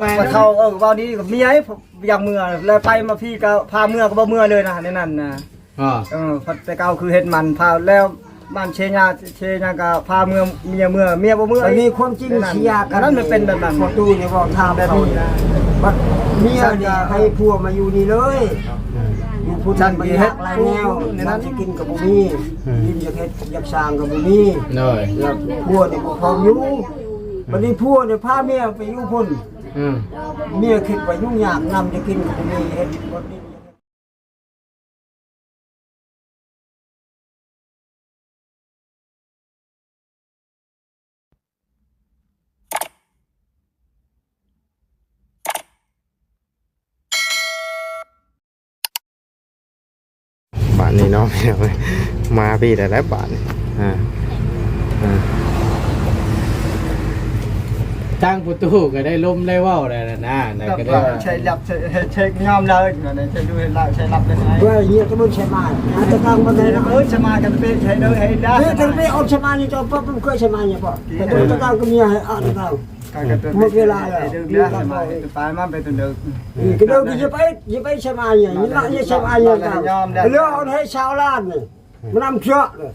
มาเข้าว่านี้กับเมียอย่างเมื่อแล้วไปมาพี่ก็พาเมื่อก็บ่เมื่อเลยนะในนั้นนะพัดแต่เก่าคือเฮ็ดมันพาแล้วมันเชญาก็พาเมื่อเมียบ่เมื่ออันนี้ความจริงเชียร์กันนั้นมันเป็นแบบนั้น พอตู้นี่บอกทางแบบนี้นะบัดเมียนี่ให้ผัวมาอยู่นี่เลยอยู่ผู้ชันบ่เฮ็ดหลายแนวนั้นสิกินกับบ่มีกินอยากเฮ็ดอยากสร้างกับบ่มีแล้วผัวนี่บ่พร้อมอยู่บัดนี้ผัวนี่พาเมียไปอยู่พุ่นเมียคิดว่ายุ่งยากนำจะกินกับบ่มีเฮ็ดบ่มีบ้านนี้เนาะมาพี่แต่ละบ้านตั้งประตูก็ได้ล้มได้ว่าวได้นะก็ได้ใช้รับใช้ยอมเลยใช้ดูให้เราใช้รับได้ไงว่าเฮียก็บ่ใช่มาจะทางบ่ได้สมากันเป็นใช้เด้อให้ได้ถึงไปออกสมานี่จอปั๊บเคยสมานี่ป่ะแต่ตัวตะกางก็มีให้อ่านตะหมดเวลาแล้วเดือดสมาไปมาไปตัวเดิมก็เดิมอย่าไปสมานี่นี่ละนี่สมานี่ตามเรื่องเอาให้ชาวล้านนี่มันนำเชื่อเลย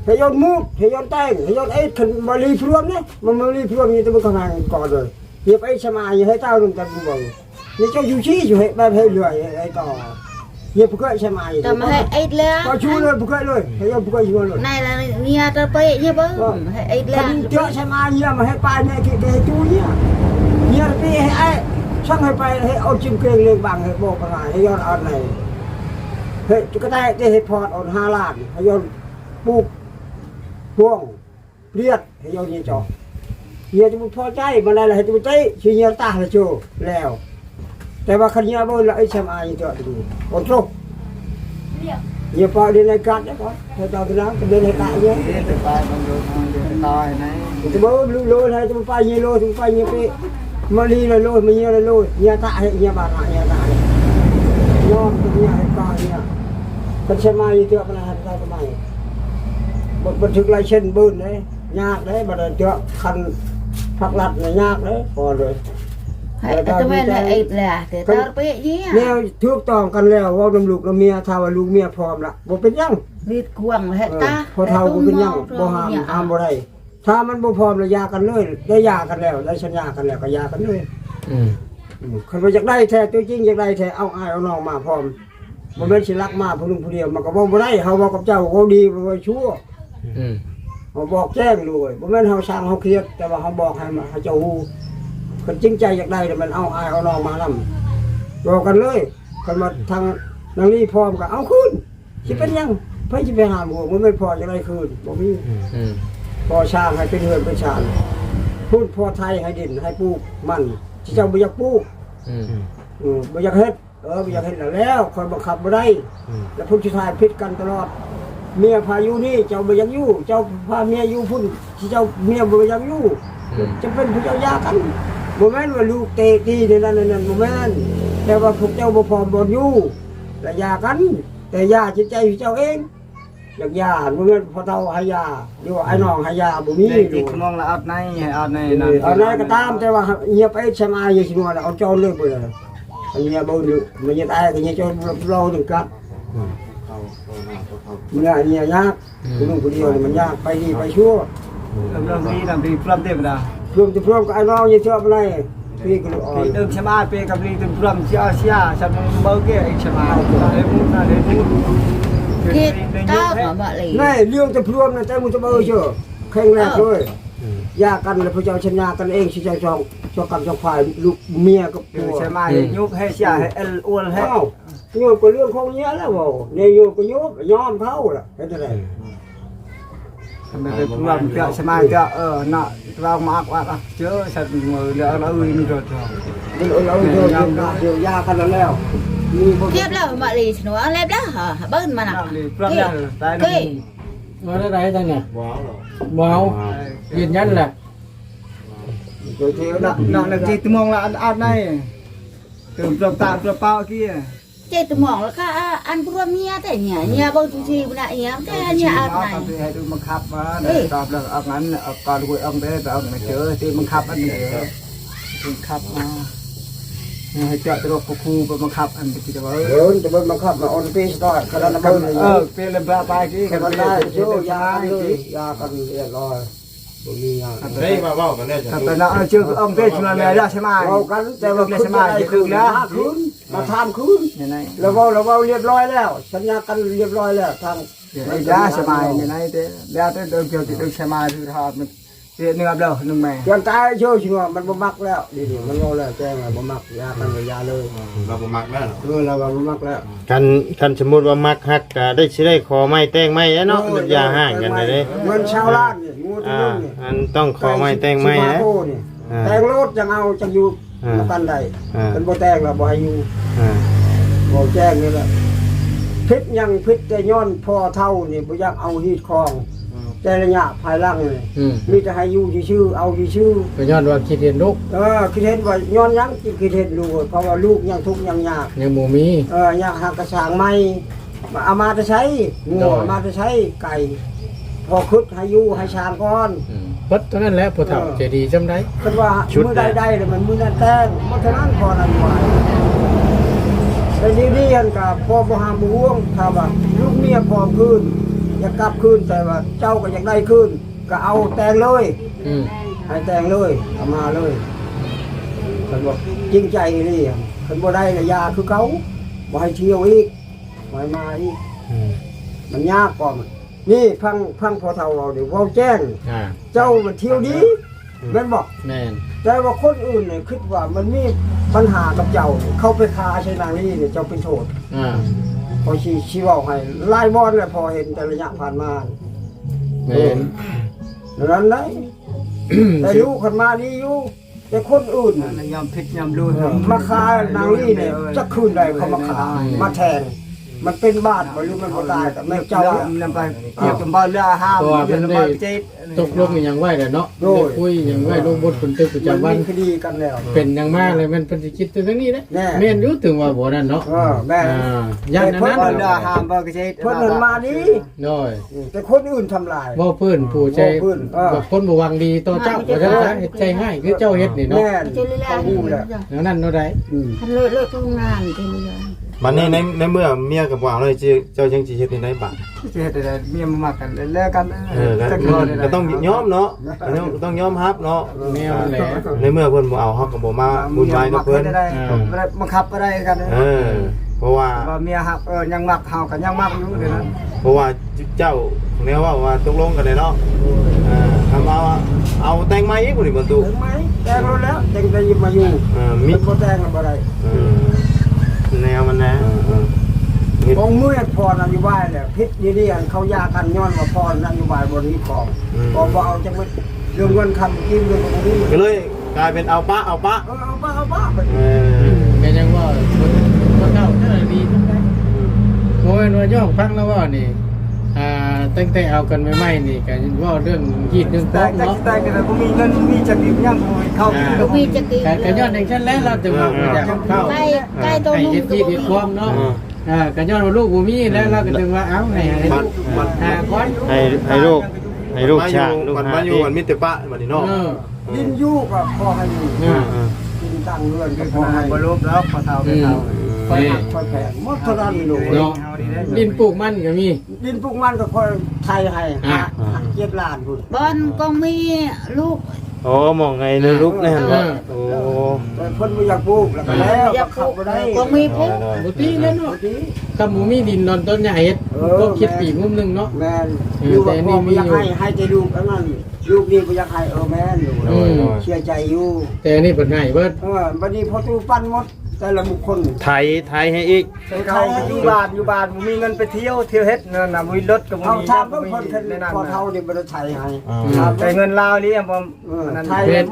ให้ยนมูดให้ยนแตงให้ยนไอ้ขันบริพรวมเนี่ยมันบริพรวมนี่ต้องมันกำลังก่อนเลยอย่าไปสมาอย่าให้เต้าลงกันบุบนี่เจ้าอยู่ชี้อยู่ให้แบบให้เหนื่อยไอ้ต่ออย่าผู้เคยสมาอย่าแต่มาให้ไอ้แล้วก็ชูเลยผู้เคยเลยให้ยนผู้เคยอยู่เลยnày là nia taไปเยอะเบิ้งให้ไอ้แล้วเจ้าสมาอย่ามาให้ปลายเนี่ยให้จูเนี่ยเนี่ยพี่ให้ไอ้ช่างให้ไปให้เอาจิ้มเกลือเลี้ยงบังให้โบกอะไรให้ยนเอาไหนเฮ้ยก็ได้ให้พอดอ่อน5 ล้านให้ยนปลูกพ่วงเลียดให้ยนยี่จ่อเฮียจะพอใจมาได้เลยให้ตัวเต้ชี้เฮียตาเลยโจแล้วแต่ว่าขันเฮียบ่ละไอ้ชมาอยู่ตัวดูคนโตเฮียพอเดินในกัดได้ก่อนให้ต่อไปแล้วเดินในกัดเนี่ยจะไปมันโดนตายไหนจะบ่โลให้จะไปเฮียโลจะไปเฮียไปมาลีเลยโลมาเฮียเลยโลเฮียตาให้เฮียบาดเฮียตายอมเฮียให้ตาเฮียกันชมาอยู่ตัวปัญหาได้ทำไมบันทึกลายเช่นบื้นเลยยากเลยบันทึกเจาะคันพักลัดเลยยากเลยพอเลยแต่ไม่ได้ไอ้แล้วแต่ตาไปยี่แนวทุกต้องกันแล้วว่าดำลูกเมียถ้าว่าลูกเมียพร้อมละบ่เป็นยังรีดควงเลยตาพอเท่าบ่เป็นยังบ่ห้ามบ่ได้ถ้ามันบ่พร้อมแล้วยากันเลยได้ยากันแล้วได้สัญญากันแล้วก็ยากันเลยคันว่าอยากได้แท้ตัวจริงอยากได้แท้เอาอ้ายเอาน้องมาพร้อมบ่แม่นสิรักมาผู้นึงผู้เดียวมันก็บ่ได้เฮาบอกกับเจ้าเฮาดีบ่ชั่วเขาบอกแจ้งเลยบ่แม่นเฮาสร้างเฮาเครียดแต่ว่าเฮาบอกให้เจ้าฮู้คนจริงใจอยากได้แต่มันเอาอายเอาน้องมานำบอกกันเลยคนมาทางนางนี่พร้อมก็เอาคืนสิเป็นยังไผสิไปหาหมู่บ่แม่นพอจะได้คืนบ่มีพอสร้างให้เป็นเฮือนเป็นชานพูดพอไทยให้ดินให้ปลูกมันสิเจ้าบ่อยากปลูกบ่อยากเฮ็ดบ่อยากเฮ็ดแล้วคนบังคับบ่ได้แล้วผู้ชายผิดกันตลอดเมียพายุนี่เจ้าบ่ยังอยู่เจ้าพาเมียอยู่พุ่นที่เจ้าเมียบ่ยังอยู่จะเป็นผู้เจ้ายากันบ่แม่นว่าลูกเตะตีในนั้นบ่แม่นแต่ว่าพวกเจ้าบ่พร้อมบ่อยู่และยากันแต่ยาจิตใจเจ้าเองอยากยาบ่แม่นพอเฒ่าให้ยาหรือว่าไอ้น้องให้ยาบ่มีอีกมองละอัดในให้อัดในนั่นอันนั้นก็ตามแต่ว่าเฮียไปชมาอยู่สิว่าเอาเจ้าเลยบ่ล่ะอันเฮียบ่รู้มันยังตายก็เฮียเจ้ารอถึงกัดเนี่ยยากคุณลุงคนเดียวมันยากไปดีไปชั่วเรื่องนี้นำไปพร้อมเต็มนะรวมจะพร้อมกับไอ้น้องยังชอบอะไรพี่ก็อ่อนเดิมชมาไปกับลีตึงพร้อมเชียฉันเมื่อกี้ไอ้ชมาเลยมุดนะเลยมุดคิดเต้าหมาเลยนี่เรื่องจะพร้อมนะแต่มึงจะเบอร์เชื่อแข่งแรกเลยยากกันแล้วพระเจ้าชนะกันเองชิเจ้าจองกับจองฝ่ายลูกเมียกับผัวชมายุกให้เชียให้อ้วนให้โยกก็เรื่องของเนี้ยแล้วบ่เนี่ยโยกก็ยอมเขาล่ะเฮ็ดจังได๋ทำไมไปพร้อมเจ้าชมาเจ้าน่ะเรามากว่าเจอฉันมือแล้วเรามีรถเราโยกยากันแล้วมีเทียบแล้วมาเลยหนูเอาเล็บแล้วเบิ้ลมาหนักพร้อมแล้วตายแล้วมาได้จังเนี่ยว้าวยืนยันแหละrồi thì nó là gì tôi mong là ăn này từ từ tạm từ bao kia chơi tôi mong là các ăn bữa mía thế nhỉ nhà bao nhiêu gì bữa nay nhá thế nhà ăn này thì tôi mặc khắp mà để tập là ăn ngắn còn quay ông đấy và ông này chữa thì mặc khắp ăn này ถึงขับมาให้เจาะตัวครูไปบังคับอันที่จะว่า เดินจะเบิ่งบังคับมาออนปีสตาร์ขนาดนั้นเบิ่ง เป็นเลยไปที่ กันได้โยยาเลยยากันเรียบร้อยบ่มียา เฮ้ยมาเว้ากันได้จ้ะ แต่น่ะชื่อองเทศมาแล้วใช่ไหม เรากันแต่ว่าคืนได้คืนแล้วคืนมาทำคืน ยังไง เราเว้าเรียบร้อยแล้วสัญญากันเรียบร้อยแล้วทาง ไอ้ยาสบายยังไงแต่แล้วแต่เดินเกี่ยวกับสบายคือทอดมันเนื้อเด้อนึงแม่ ยังตายโชว์ชิว่ามันบ่มักแล้วดีๆมันโง่แล้วแจ้งว่าบ่มักยากันยาเลย เราบ่มักแล้ว เราว่าบ่มักแล้ว กันสมมุติว่ามักฮักก็ได้สิได้ขอไม้แต่งไม้เนาะอย่าห่างกันเลย เงินชาวล้านนี่งูที่นึงนี่ อันต้องขอไม้แต่งไม้นะ แต่งรถจังเอาจังอยู่กันได้เป็นบ่แต่งแล้วบ่ให้อยู่บ่แจ้งนี่แหละพิษยังพิษแต่ย้อนพ่อเท่านี่บ่อยากเอาฮีดคองแต่ระยะภายหลังนี่มีแต่ให้อยู่ชื่อเอาชื่อ ก็ย้อนว่าคิดเห็นลูก คิดเห็นว่าย้อนยังคิดเห็นลูกเพราะว่าลูกยังทุกข์ยังยาก ยังบ่มี อยากหากระสางใหม่เอามาจะใช้งูเอามาจะใช้ไก่พอคึดให้อยู่ให้ชานก่อน เบิดเท่านั้นแหละผู้เฒ่าใจดีจำได้ คิดว่ามือใดๆเลยมันมือนั้นแต้งมันเท่านั้นพอนั้นไว้แต่นี่ยันกับพ่อบ่หามบ่ห่วงถ้าว่าลูกเมียพร้อมคืนอยากกลับคืนแต่ว่าเจ้าก็อยากได้คืนก็เอาแต่งเลยให้แต่งเลยเอามาเลยคันบอกจริงใจนี่คันบ่ได้ก็ยาคือเขาบ่ให้เที่ยวอีกบ่ให้มาอีกมันยากกว่ามันนี่พังพอเท่าเราเดี๋ยวพ่อแจ้งเจ้ามันเที่ยวดีแม่นบอก แม่น แต่ว่าคนอื่นเนี่ยคิดว่ามันมีปัญหากับเจ้าเข้าไปคาใช่นางนี่เนี่ยเจ้าเป็นโทษพอชี้ว่าให้ไล่บอลเลยพอเห็นแต่ระยะผ่านมา แม่น ดังนั้นได้แต่ลูกคนมานี่อยู่แต่คนอื่น ยอมพิษยอมรู้ มาคานางนี่เนี่ยจะคืนใดเขามาคามาแทงมันเป็นบ้านบ่หรือมันบ่ตายแต่แม่เจ้า นำไปเกี่ยวกับบ้านเรือห้าม ตกลงอย่างไว้แหละเนาะได้คุยอย่างไว้ลงบทบันทึกประจำวัน มีคดีกันแล้ว เป็นอย่างมากเลยมันเป็นสิคิดถึงนี้นะ แน่ แม่นอยู่ถึงว่าบ่นั่นเนาะ แม่ ย่านนั้น บ้านเรือห้ามบ่กระเจ็ด เพิ่นเดินมานี่ น้อย แต่คนอื่นทำลาย บ่เพิ่นผู้ใจแบบคนบ่หวังดีต่อเจ้าว่าจังซั่นเฮ็ดใจง่ายคือเจ้าเฮ็ดนี่เนาะ แม่ เจริญแล้ว แล้วนั่นเนาะได้ ท่านเลิกทำงานเจริญ บัดนี้ในเมื่อเมียกับว่าวเลยเจ้าจังสิเฮ็ดได้บัด จะเฮ็ดได้เมียมามักกันแล้วกัน ก็ต้องยอมเนาะต้องยอมรับเนาะ แนวแหละ ในเมื่อเพิ่นบ่เอาเฮาก็บ่มาบุญวายกับเพิ่น ได้บังคับบ่ได้กัน เพราะว่า เมียฮักยังมักเฮากันยังมักอยู่เด้อนะ เพราะว่าเจ้าแนวว่าตกลงกันได้เนาะทำเอาแต่งไม้อีกบ่นี่บ่ตุ ถึงไหมแต่งรู้แล้วแต่งจะยิบมาอยู่ มี มันบ่แต่งกันบ่ได้ แนวมันนะ องมือพอนโยบายเนี่ยพิษนี่ๆเขายากันย้อนว่าพอนโยบายบ่นี้ของบ่เอาจังว่าเรื่องเงินคำกินเรื่องของนี้ ก็เลยกลายเป็นเอาปะ เอาบ้าไป ก็ยังว่าคนเฒ่าเท่าดีจังได๋โอ้ยว่าย่องฟังแล้วว่านี่ตั้งแต่เอากันใหม่ๆนี่ก็ว่าเรื่องยีดเรื่องป๊อกเนาะ แต่กันบ่มีเงินมีจักอีกยังเข้า ลูกพี่จะกิน ก็ย้อนอย่างฉันแล้วเราถึงว่าอยากเข้า ใกล้ตัว ให้ นุ่ม เฮ็ดยีดเฮ็ดความเนาะก็ย้อนว่าลูกบ่มีแล้วเราก็ถึงว่าเอ้าให้ลูกก้อน ให้ลูกชาลูกมาอยู่มันมิตรปะบัดนี้เนาะ ดินยู่ก็พอให้อยู่ดินตั้งเรือนก็พอให้ บ่ลบแล้วพอเฒ่าไปเฒ่า ค่อยหักค่อยแผ่หมดเท่านั้นนี่ เนาะดินปลูกมันก็มี ดินพวกมันก็ค่อยไทยให้เจ็บล้านพุ่น บอลก็มีลูก โอ้มองไงนะลูกนั่นโอ้ เพิ่นบ่อยากปลูกแล้วก็แล้วก็เข้าบ่ได้ ก็มีปุ๊บ บ่ตีแล้วเนาะคำบ่มีดินนอนต้นใหญ่เฮ็ดก็คิดปีกมุมนึงเนาะ แม่นอยู่ว่าพ่อบ่อยากให้ใจลูกอันนั้นลูกนี่บ่อยากให้แม่นอยู่เชื่อใจอยู่ แต่นี่เพิ่นให้เบิด บัดนี้พอตู้ปั้นหมดแต่ละบุคคล ไทยให้อีก เขาอยู่บ้านมีเงินไปเที่ยวเฮ็ดนั่นน่ะมีรถก็บ่ เขา มี ถามว่าคนพอเท่านี่บ่ได้ใช้ให้ แต่เงินลาวนี่บ่นั่น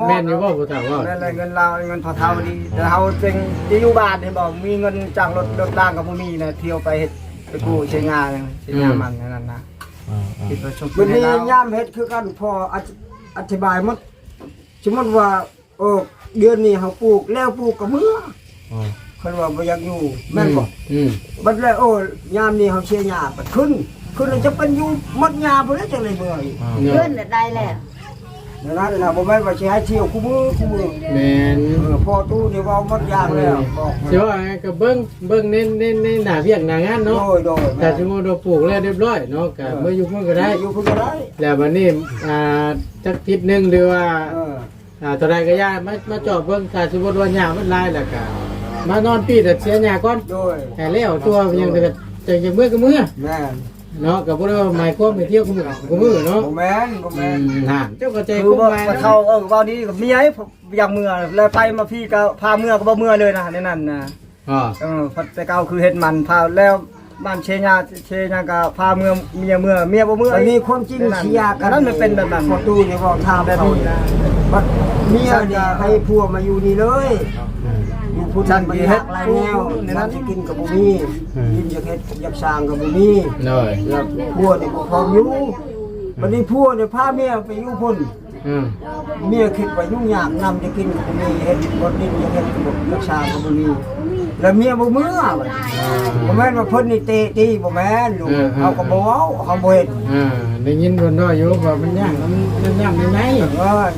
แม่นอยู่บ่ผู้เฒ่าว่า นั่นเงินลาวเงินพอเท่านี่แต่เฮาจริงที่อยู่บ้านนี่บ่มีเงินจ้างรถล่างก็บ่มีนะเที่ยวไปเฮ็ดไปกู้ใช้งานใช้งานมันนั่นนะคิดว่าชม วันนี้ยามเฮ็ดคือกันพออธิบายหมดสมมุติว่าเดือนนี้เฮาปลูกแล้วปลูกก็มื้อเพิ่นว่าบ่อยากอยู่แม่นบ่บัดแล้วยามนี้เฮาเชียร์หญ้าบัดขึ้นแล้วจะเป็นอยู่หมดหญ้าบ่ได้จังได๋เมื่ออีก เพื่อนได้แล้ว บ นั่นน่ะบ่แม่นว่าสิให้เที่ยวคู่มือ แม่น พอตู้นี่เว้าหมดอย่างแล้วบอก สิว่าไงก็เบิ่งเน้นหน้าเวียกหน้างานเนาะ โดย แต่สมมุติว่าปลูกแล้วเรียบร้อยเนาะก็เมื่ออยู่เพิ่นก็ได้ อยู่เพิ่นก็ได้ แล้ววันนี้จักทิศหนึงหรือว่า ตัวใดก็ย่ามาจอบเบิ่งถ้าสมมุติว่าหญ้ามันลายแล้วก็มานอนปีแต่เสียหญ้าก่อน โดย ให้แล้วตัวยังก็จะเมื่อก็เมื่อ แม่น เนาะก็บ่ได้ว่าหมายความไปเที่ยวก็มื้อเนาะ บ่แม่น น่ะเจ้าก็ใจ คือ คุ้ม ว่า มา เขาเว้านี้กับเมียอย่างเมื่อแล้วไปมาพี่ก็พาเมื่อก็บ่เมื่อเลยนะในนั้นนะ อ๋อ แต่เก่าคือเฮ็ดมันพาแล้วบ้านเชญาก็พาเมื่อเมียบ่เมื่อ อันนี้ความจริงเสียกัน นั้นมันเป็นแบบนั้น พอตู้นี่เว้าถาม แบบ เขา นี้นะ บัดเมียนี่ให้ผัวมาอยู่นี่เลยอยู่พุ่นมันฮักหลายแนวนั่นสิกินกับบ่มีกินอยากเฮ็ดอยากสร้างกับบ่มี หน่อย แล้วผัวนี่บ่พร้อมอยู่บัดนี้ผัวนี่พาเมียไปอยู่พุ่น เมียคิดว่ายุ่งยากนำจะกินก็มีเฮ็ดบ่ดินจะเฮ็ดก็บ่รักษาก็บ่มีแล้วเมียบ่มื้อบัดบ่แม่นว่าเพิ่นนี่เตะตีบ่แม่นลูกเขาก็บ่เว้าเขาบ่เฮ็ด ได้ยินเพิ่นว่าอยู่ว่ามันยากมันยากได้ไหม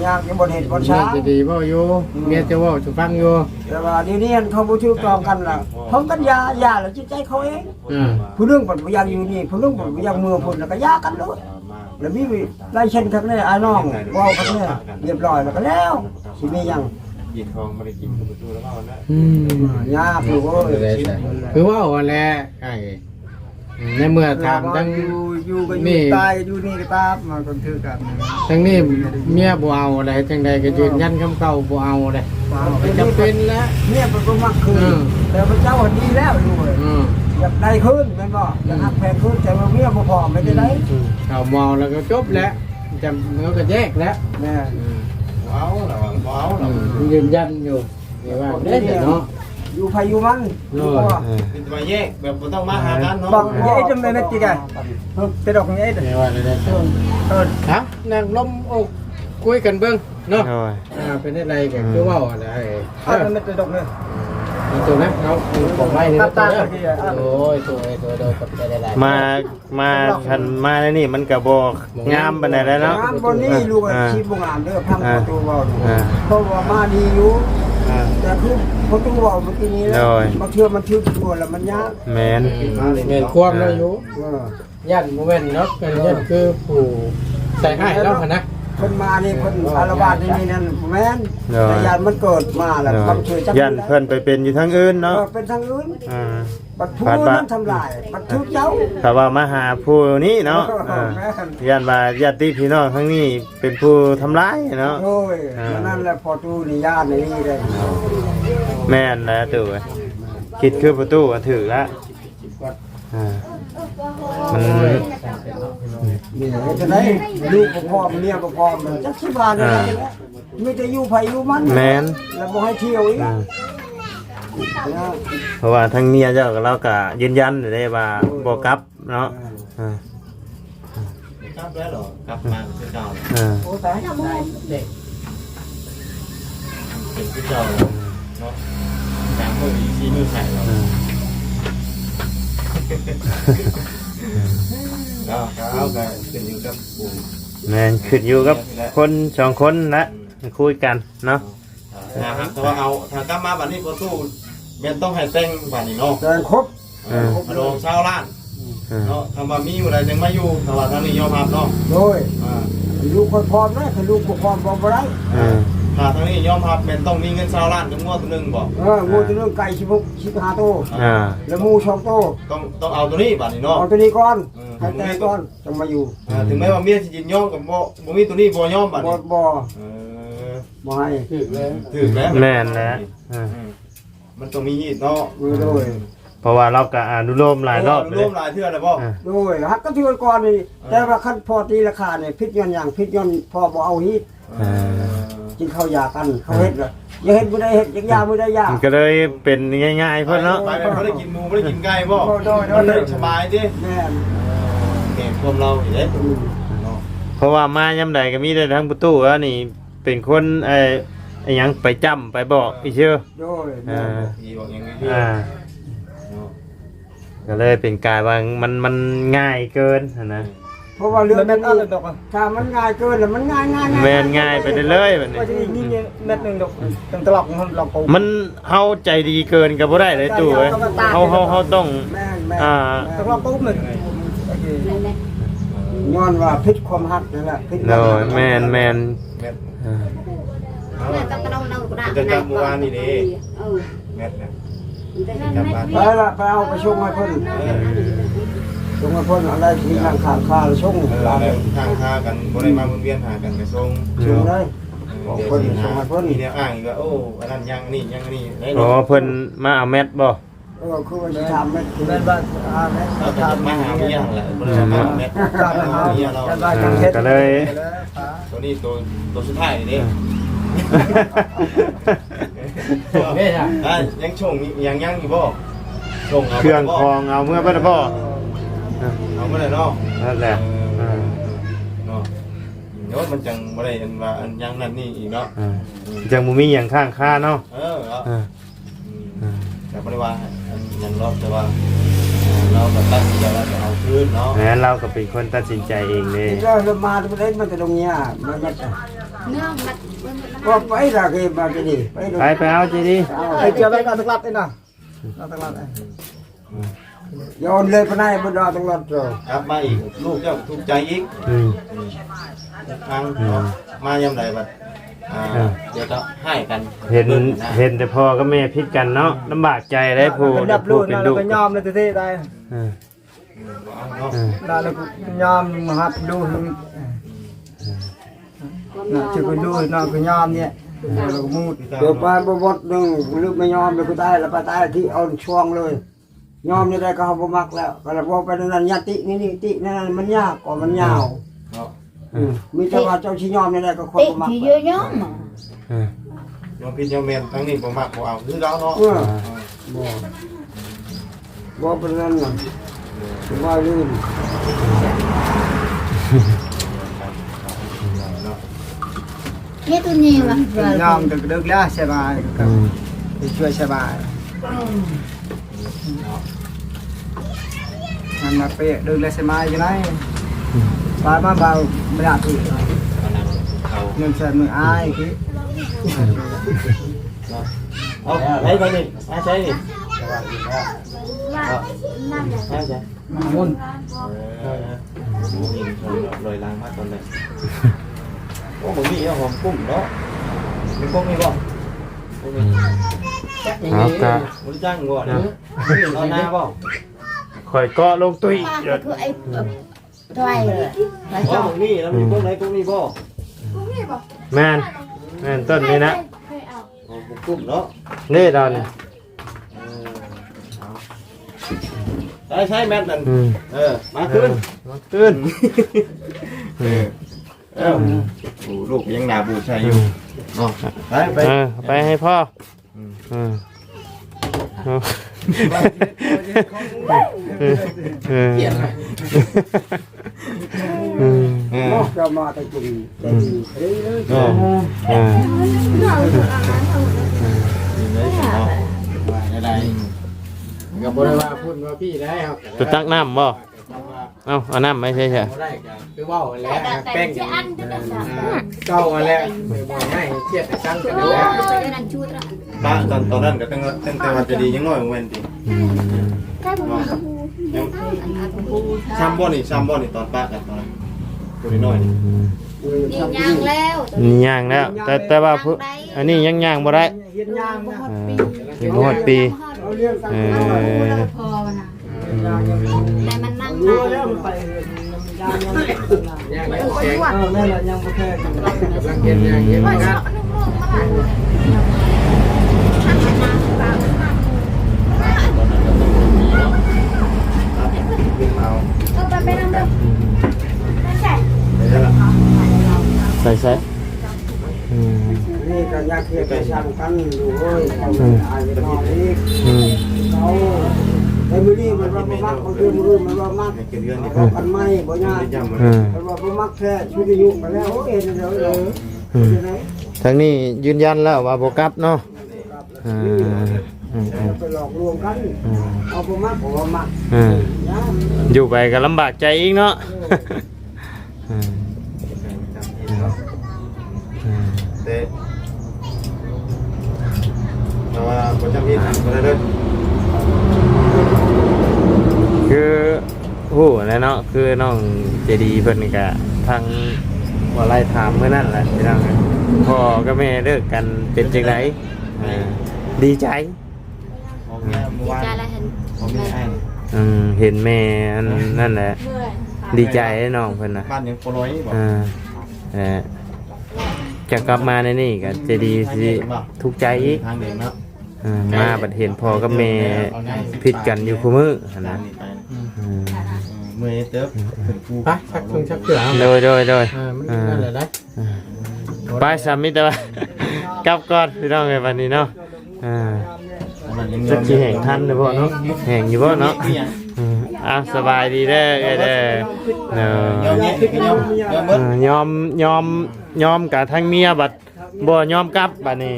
ยากยังบ่เฮ็ดบ่ เมี ช้าย จะดีเว้าอยู่เมียจะเว้าจะฟังอยู่ แต่ว่าเดี๋ยวนี้เขาบ่ถูกต้องกันล่ะผมกันยาแล้วจิตใจเขาเอง ผู้นึงบ่อยากอยู่นี่ผู้นึงบ่อยากมือพุ่นแล้วก็ยากันโลดแล้วมีไล่เช่นข้างในอ้ายน้องเว้ากันเนี่ยเรียบร้อยแล้วก็แล้วสิมีหยัง กินทองไม่ได้กินประตูแล้วก็นะ ยากลูกเอ้ย คือว่าว่าแหละไอ้ในเมื่อถามทั้ง อยู่ก็อยู่ตายอยู่นี่ก็ตามมาคนถือกัน ทั้งนี้เมียบ่เอาอะไรจังใดก็ยืนยันคำเก่าบ่เอาเลยจำเป็นแล้ว เนี่ยมันก็มักคืนแต่พระเจ้าดีแล้วลูกเอ้ยอยากได้คืนแม่นบ่อยากหักแพงคืนแต่ว่าเมียบ่พอไม่ได้ได้ เอาเมาแล้วก็จบแล้วจำเขาก็แยกแล้ว แม่ ว้าวระวังว้าวระวัง ยืนยันอยู่นี่ว่าได้เนาะ อยู่ไผอยู่มันอยู่บ่ เป็นมาแยกแบบบ่ต้องมาหากันเนาะ บังไอ้จำได้ไหมจิกไงเป็นดอกไอ้ นี่ว่าได้ครับนั่งล้มอกคุยกันเบิ่งเนาะเป็นอะไรกันคือว่าอะไร ถ้ามันไม่เป็นดอกเลย ตัวนั้นเอาของไม้นี่ตัวนั้นโอ้ยตัวโดยกับได้หลาย มาคันมาแล้วนี่มันก็บ่งามปานใดแล้วเนาะ งามบ่นี่ลูกอ่ะชีบ่งามเด้อพังประตูเว้าเพราะว่ามาดีอยู่แต่คือประตูเว้าเมื่อกี้นี้แล้วมาเทื่อมันทึกตัวแล้วมันยาก แม่น เงินความเราอยู่ยันโมเมนต์เนาะเป็นยันคือผู้ใส่ให้แล้วนะ เพิ่นมานี่เพิ่นอารวาสนี่นั่นแม่นแต่ยานมันเกิดมาแล้วความเชื่อจัก ยันเพิ่นไปเป็นอยู่ทางอื่นเนาะ เป็นทางอื่น อ่า บัดผู้นั้นทำลายบัดทุกเจ้า ถ้าว่ามาหาผู้นี้เนาะยันว่าญาติพี่น้องทั้งนี้เป็นผู้ทำร้ายเนาะ โอ้ยนั่นแหละพอตู้นี่ญาตินี่เลย แม่นนะตู่คิดคือประตูก็ถือละมัน นี่จะได้ลูกพ่อเมียพ่อมันจักสิบาทนี่มีแต่อยู่ไผอยู่มัน แม่น แล้วบ่ให้เที่ยวอีก เพราะว่าทั้งเมียเจ้าก็เราก็ยืนยันได้ว่าบ่กลับเนาะกลับแล้วหรอกลับมาคือเก่า โอ้ตาย เป็นคือเก่าเนาะแถมมือชี้มือใส่เราก็เอาก็ขึ้นอยู่กับปู่แม่นขึ้นอยู่กับคนสองคนนะคุยกันเนาะถ้าว่าเอาถ้ากลับมาบัดนี้บ่สู้แม่นต้องให้แต่งบัดนี้เนาะ แต่ครบ มาลงชาวล้านเนาะถ้าว่ามีอยู่ได้ยังมาอยู่ถ้าว่าทางนี้ยอมรับเนาะ โดยลูกคนพร้อมนะคือลูกบ่พร้อมบ่ได้ ถ้าทางนี้ยอมรับแม่นต้องมีเงินชาวล้านกับงัวตัวนึงบ่ งูตัวนึงไก่15โตแล้วหมู2โต ต้องเอาตัวนี้บัดนี้เนาะ เอาตัวนี้ก่อนให้แต่ก่อนจังมาอยู่ ถึงแม้ว่าเมียสิยินยอมกับบ่มีตัวนี้บ่ยอมบัดนี้ บ่ให้ ถึกแล้วแม่นแล้วมันต้องมีเนาะ โดย เพราะว่าเราก็อนุโลมหลายรอบเลย ร่วมหลายเทื่อแล้วบ่ โดยฮักก็ที่ก่อนนี่แต่ว่าคันพอตีราคาเนี่ยพิษย้อนอย่างพิษย้อนพอบ่เอาฮีดกินข้าวยากันเขาเฮ็ดล่ะอย่าเฮ็ดบ่ได้เฮ็ดยาบ่ได้ยา ก็เลยเป็นง่ายๆเพิ่นเนาะ ไปบ่ได้กินหมูบ่ได้กินไก่บ่ โดย มันเลยสบายดิ แม่น แก่ความเราอยู่เด้ เพราะว่ามายามใดก็มีแต่ทั้งประตูแล้วนี่เป็นคนไอ้หยังไปจำไปบอกอีเชื่อ โดย อีบอกอย่างนี้ ก็เลยเป็นกายว่ามันง่ายเกินนะ เพราะว่าเรื่อง แม่นอันละดอกอ่ะ ถ้ามันง่ายเกินแล้วมันง่าย แม่นง่ายไปเรื่อยๆแบบนี้ ว่าจะยิงเม็ดนึงดอกตั้งตลอกมันลองปู มันเฮาใจดีเกินก็บ่ได้เลยตู่เอ้ยเฮาต้อง แม่น ตลอกปุ๊บมัน ย้อนว่าพิษความฮักนั่นแหละพิษ โดยแม่น แม่น อ่า ต้องกระโดดน้ำกระดาษ จะจำเมื่อวานนี่เด้ เออ แม่นนะ นั่นแม่ ไปละไปเอาไปชงให้เพิ่นชงให้เพิ่นอะไรที่ทางขาชง เราได้ทางค้ากันบ่ได้มาวนเวียนหากันไปส่ง ชงได้บอกเพิ่นชงให้เพิ่น มีแนวอ้างอีกว่าโอ้อันนั้นยังนี่ยังนี่ได้ อ๋อเพิ่นมาเอาแมทบ่ คือว่าจะทำแม่ แม่นบ้านแม่ เราจะมาหาเมียแหละบ่ได้มาแม่ การ หาเมียเรา ก็เลย ตัวนี้ตัวสุดท้ายนี่เด้ เด้จ้ะ ยังชงยังอยู่บ่ชง เครื่องคองเอาเมื่อบ่ได้บ่ เอาบ่ได้เนาะ นั่นแหละอ่า เนาะเนาะมันจังบ่ได้อันว่าอันยังนั่นนี่อีกเนาะ อ่าจังบ่มีหยังข้างค่าเนาะ อ่าแต่บ่ได้ว่าอันยังรอบแต่ว่าเราก็ตั้งใจว่าจะเอาคืนเนาะ แม้เราก็เป็นคนตัดสินใจเองเด้ เรามาประเทศมันจะตรงเนี้ยมันจะ เนื้อมัน ว่าไปละเกมมาจะดีไป ไปเอาจีดี ไอ้เจ้าได้การตกลับได้น่ะตกลับได้ โยนเลยพนัยบนดาวตลอดเลย ครับมาอีกลูกเจ้าทุกข์ใจอีก อืม ทางเนาะมายามใดบัดเดี๋ยวจะให้กัน เห็นแต่พ่อกับแม่พิดกันเนาะลำบากใจได้ผู้ เป็นดับลู ผู้ ก เป็น นะ ลู แล้ว ก ก็ยอมเลยเท่ๆได้ อ่า เนาะ อ่า ได้แล้วก็ยอมมาหับดูน่ะจะก็ดูน่ะก็ยอมเนี่ยแล้วก็มูด เดี๋ยวไปบวชหนึ่งลึกไม่ยอมเดี๋ยวก็ได้แล้วไปตายที่เอาช่วงเลยยอมนี่ได้ก็เขาบ่มักแล้วก็แล้วพอไปนั่นยาตินี่ตินั่นมันยากกว่ามันยาว เนาะ มีแต่ว่าเจ้าชิยอมนี่ได้ก็คน ติ บ่มัก ที่เยอะเนาะ อ่าย อมพิษยอมเมนทั้งนี้บ่มักบ่เอาคือเราเนาะ บ่เป็นนั่นน่ะว่าลื่น เนี่ยตัวนี้ว่ะ ยอมดึกๆแล้วสบายก็ช่วยสบายนั่นมาเปะดึกแล้วสบายจังได๋บามาเบาบ่อยากอีก เอา เงินเสนมืออายพี่ เอาใช้ไปนี่มาใช้นี่ใช่ใช่ มุน ลอยล้างมาตอนเลยโอ้ผมมีหอมกุ้งเนาะมีกุ้งมีบ่กุ้งมี เอากะ มุ้งจ้างก่อนนะนอนหน้าบ่ ข่อยเกาะลงตุ้ย คือไอ้ถอยเลย ว่าผมนี่แล้วมีกุ้งไหนกุ้งมีบ่ แม่นต้นนี้นะ กุ้งเนาะ นี่ดอนนี่ ใช่แม่นั่น อืม มาขึ้น มาขึ้น ลูกยังหนาบูชาอยู่ไป ไปให้พ่อเจ้ามาแต่กินใจดีเลย ได้ ก็บ่ได้ว่าพูดว่าพี่ได้ครับ จะตักน้ำบ่เอาน้ำไม่ใช่ใช่ บ่ได้ก็คือเว้าแล้วแป้ง จะอันจะได้สัก เก่ามาแล้วบ่ให้เครียดสั่งกันแล้ว จะนั่นชูตระ ตอนนั้นก็ตั้งแต่วันจะดียังน้อยเว้นดิซ้ำบ่นี่ตอนป้ากันตอนนั้นตัวน้อยนี่ นี่ย่างแล้ว นี่ย่างแล้ว แต่ว่าอันนี้ยังย่างบ่ได้ เฮ็ดย่างนะ ถึงหมดปี เอาเรื่องสัง พอนะแต่มันนั่ง รู้ ได้ แล้วมันไปย่าง ย่างแล้วแกง แม่ละยังบ่แค่กัน กำลังเฮ็ดย่างเฮ็ดงาน เอา ไปนั่งเด้อ ใส่ นี่ก็อยากเฮ็ดไปสั่งกันดูเอ้ยเอาอายน้องอีกเขาแต่มื้อนี้มันว่าบ่มักบางทีมื้อมันว่ามัก เกี่ยวเรื่องนี้ เอากันไม่บ่ยาก จำไว้ มันว่าบ่มักแท้ชีวิตอยู่กันแล้วโอ้เอ็นเดี๋ยวทั้งนี้ยืนยันแล้วว่าบ่กลับเนาะ ไปหลอกลวงกันเอาบ่มักบ่มัก อยู่ไปก็ลำบากใจอีกเนาะ ว่าคนจำเป็นคนละเด้อ คือฮู้แล้วเนาะคือน้องเจดีเพิ่นนี่ก็ทางว่าไล่ถามมื้อนั้นแหละพี่น้องพ่อกับแม่เลิกกันเป็นจังไดดีใจ ออกเนี่ยเมื่อวาน ใจละเห็น ผมมีอ้าย เห็นแม่อันนั่นแหละดีใจให้น้องเพิ่นน่ะ บ้านยังโปรยบอก จะกลับมาในนี่ก็จะดีสิทุกข์ใจอีก ทางเดินเนาะ มาบัดเห็นพ่อกับแม่ผิดกันอยู่คู่มือหั่น ทา นะ งนี้ไปเมื่อเติบถึงกู ไปชักเครื่องชักเกลือเอา โดย มันนั่นแหละได้ ไปสามิตรว่ากลับก่อนพี่น้องไงวันนี้เนาะจะกี่แห่งทันหรือเปล่าเนาะแห่งอยู่เปล่าเนาะสบายดีเด้อเด้อยอมกับทั้งเมียบัดบ่ยอมกลับบัดนี้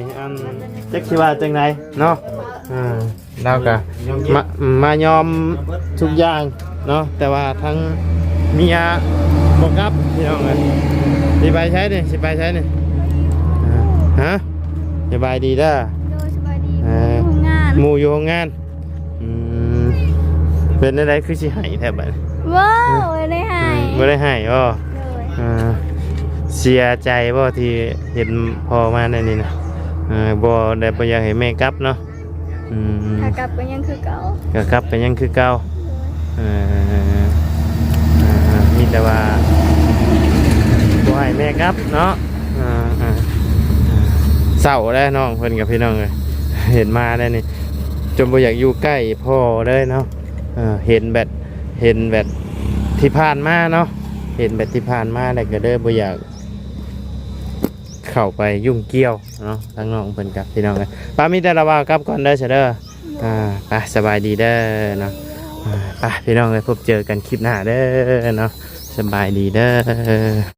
จักสิว่าจังไดเนาะเราก็มายอมทุกอย่างเนาะแต่ว่าทั้งเมียบ่กลับพี่น้องเอ้ยสิไปใช้นี่ฮะสบายดีเด้อ สบายดีทำงาน หมู่อยู่โรงงานเป็นอะไรคือสิให้แทบบัด ว้าวไม่ได้ให้ บ่ได้ให้บ่ เลย เสียใจบ่ที่เห็นพ่อมาในนี้นะบ่ได้บ่อยากให้แม่กลับเนาะถ้ากลับก็ยังคือเก่า ก็กลับไปยังคือเก่ามีแต่ว่าบ่ให้แม่กลับเนาะเศร้าแล้วน้องเพิ่นกับพี่น้องเลยเห็นมาได้นี่จนบ่อยากอยู่ใกล้พ่อเลยเนาะเห็นแบบที่ผ่านมาเนาะเห็นแบบที่ผ่านมาแล้วก็เด้อบ่อยากเข้าไปยุ่งเกี่ยวเนาะทั้งน้องเพิ่นกับพี่น้องเลยป้ามีแต่ละว่ากลับก่อนเด้อเสยเด้อไปสบายดีเด้อเนาะไปพี่น้องเลยพบเจอกันคลิปหน้าเด้อเนาะสบายดีเด้อ